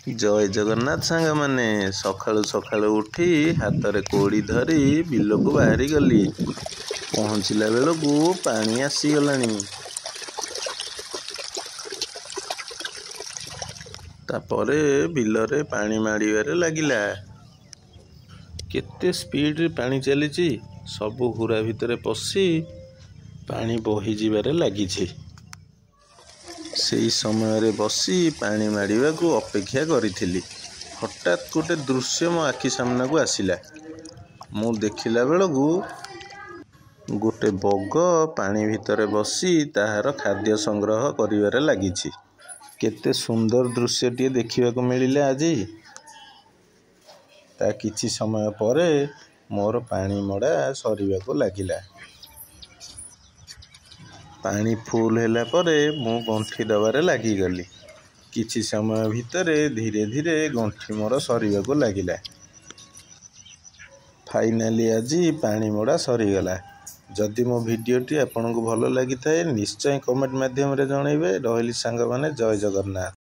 जय जगन्नाथ सांग माने सकाळु सकाळु उठी हाथ में कोड़ी धरी बिल को बाहरी गली। पहुँचला बेलू पानी आसीगलानी। तापरे बिलरे पानी माड़िबारे लागिला। केते स्पीड रे पानी चली सबु हुरा भितरे पशी पानी बही जिबारे लागिछि। सेई समय रे बसी पानी माड़िबा को अपेक्षा करिथिली। हठात गोटे दृश्य मो आखि सामना को आसिला। मु देखिला बेलू गोटे बग पानी भितरे बसी ताहार खाद्य संग्रह करिबारे लागिछि। केते सुंदर दृश्यटी देखिबा को मिलिला आजी। ता किछि समय परे मोर पानी मड़ा सरीबा को लागिला। पानी फुल हैला परे मु गंठी दबारे लागी गली। किछि समय भितरे धीरे धीरे गंठी मोर सरीबा को लागिला। फाइनाली आजी पानी मोड़ा सरीगला। जदि मो भिडियोटी आपनको भल लगी थाए निश्चय कमेंट माध्यम रे जणैबे। रहिली सांग माने जय जगन्नाथ।